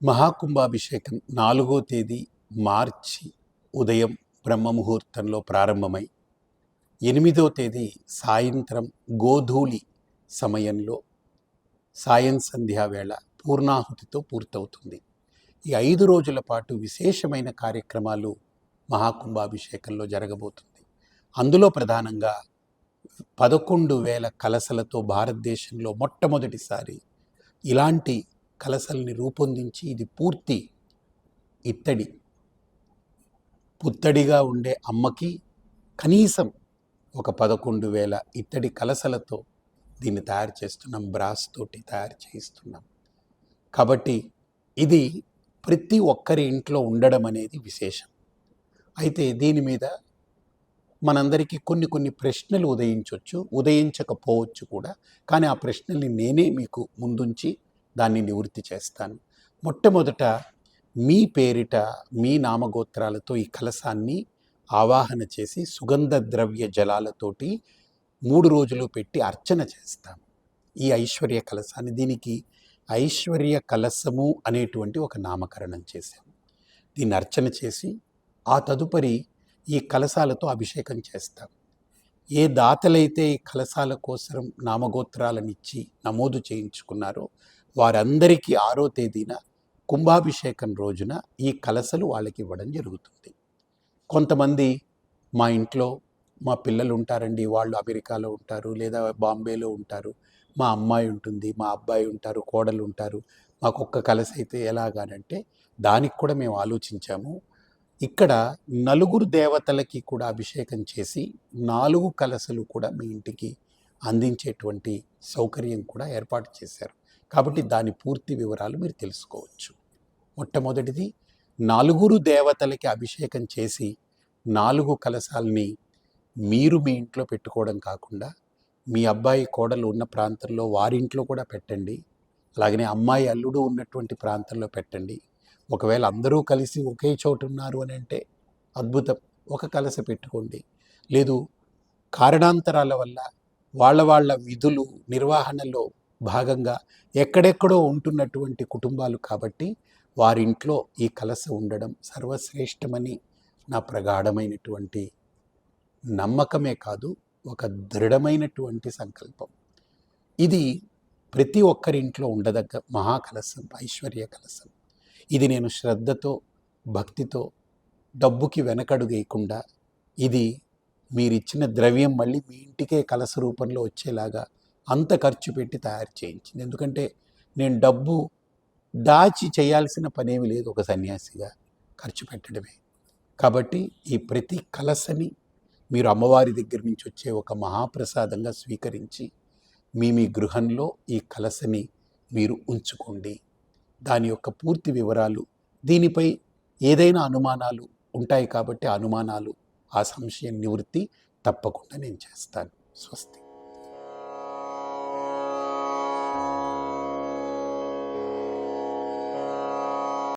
మహాకుంభాభిషేకం 4వ తేదీ మార్చి ఉదయం బ్రహ్మముహూర్తంలో ప్రారంభమై 8వ తేదీ సాయంత్రం గోధూళి సమయంలో సాయం సంధ్యా వేళ పూర్ణాహుతితో పూర్తవుతుంది. ఈ 5 రోజుల పాటు విశేషమైన కార్యక్రమాలు మహాకుంభాభిషేకంలో జరగబోతుంది. అందులో ప్రధానంగా 11,000 కలశలతో భారతదేశంలో మొట్టమొదటిసారి ఇలాంటి కలశల్ని రూపొందించి, ఇది పూర్తి ఇత్తడి పుత్తడిగా ఉండే అమ్మకి కనీసం ఒక 11,000 ఇత్తడి కలశలతో దీన్ని తయారు చేస్తున్నాం. బ్రాస్ తోటి తయారు చేయిస్తున్నాం. కాబట్టి ఇది ప్రతి ఒక్కరి ఇంట్లో ఉండడం అనేది విశేషం. అయితే దీని మీద మనందరికీ కొన్ని ప్రశ్నలు ఉదయించకపోవచ్చు కూడా. కానీ ఆ ప్రశ్నల్ని నేనే మీకు ముందుంచి దాన్ని నివృత్తి చేస్తాను. మొట్టమొదట మీ పేరిట మీ నామగోత్రాలతో ఈ కలశాన్ని ఆవాహన చేసి సుగంధ ద్రవ్య జలాలతోటి 3 రోజులు పెట్టి అర్చన చేస్తాం. ఈ ఐశ్వర్య కలశాన్ని, దీనికి ఐశ్వర్య కలశము అనేటువంటి ఒక నామకరణం చేశాము. దీన్ని అర్చన చేసి ఆ తదుపరి ఈ కలశాలతో అభిషేకం చేస్తాం. ఏ దాతలైతే ఈ కలశాల కోసం నామగోత్రాలనిచ్చి నమోదు చేయించుకున్నారో వారందరికీ 6వ తేదీన కుంభాభిషేకం రోజున ఈ కలశలు వాళ్ళకి ఇవ్వడం జరుగుతుంది. కొంతమంది మా ఇంట్లో మా పిల్లలు ఉంటారండి, వాళ్ళు అమెరికాలో ఉంటారు, లేదా బాంబేలో ఉంటారు, మా అమ్మాయి ఉంటుంది, మా అబ్బాయి ఉంటారు, కోడలు ఉంటారు, మాకొక్క కలశ అయితే ఎలాగానంటే దానికి కూడా మేము ఆలోచించాము. ఇక్కడ 4 దేవతలకి కూడా అభిషేకం చేసి 4 కలశలు కూడా మీ ఇంటికి అందించేటువంటి సౌకర్యం కూడా ఏర్పాటు చేశారు. కాబట్టి దాని పూర్తి వివరాలు మీరు తెలుసుకోవచ్చు. మొట్టమొదటిది 4 దేవతలకి అభిషేకం చేసి 4 కలశాలని మీరు మీ ఇంట్లో పెట్టుకోవడం కాకుండా మీ అబ్బాయి కోడలు ఉన్న ప్రాంతంలో వారింట్లో కూడా పెట్టండి. అలాగనే అమ్మాయి అల్లుడు ఉన్నటువంటి ప్రాంతంలో పెట్టండి. ఒకవేళ అందరూ కలిసి ఒకే చోటు ఉన్నారు అని అంటే అద్భుతం, ఒక కలశ పెట్టుకోండి. లేదు కారణాంతరాల వల్ల వాళ్ళ విధులు నిర్వహణలో భాగంగా ఎక్కడెక్కడో ఉంటున్నటువంటి కుటుంబాలు కాబట్టి వారింట్లో ఈ కలశ ఉండడం సర్వశ్రేష్టమని నా ప్రగాఢమైనటువంటి నమ్మకమే కాదు, ఒక దృఢమైనటువంటి సంకల్పం. ఇది ప్రతి ఒక్కరింట్లో ఉండదగ్గ మహాకలశం, ఐశ్వర్య కలశం. ఇది నేను శ్రద్ధతో, భక్తితో, డబ్బుకి వెనకడుగేయకుండా, ఇది మీరిచ్చిన ద్రవ్యం మళ్ళీ మీ ఇంటికే కలశ రూపంలో వచ్చేలాగా అంత ఖర్చు పెట్టి తయారు చేయించింది. ఎందుకంటే నేను డబ్బు దాచి చేయాల్సిన పనేమి లేదు, ఒక సన్యాసిగా ఖర్చు పెట్టడమే. కాబట్టి ఈ ప్రతి కలశని మీరు అమ్మవారి దగ్గర నుంచి వచ్చే ఒక మహాప్రసాదంగా స్వీకరించి మీ గృహంలో ఈ కలశని మీరు ఉంచుకోండి. దాని యొక్క పూర్తి వివరాలు, దీనిపై ఏదైనా అనుమానాలు ఉంటాయి కాబట్టి ఆ అనుమానాలు, ఆ సంశయ నివృత్తి తప్పకుండా నేను చేస్తాను. స్వస్తి.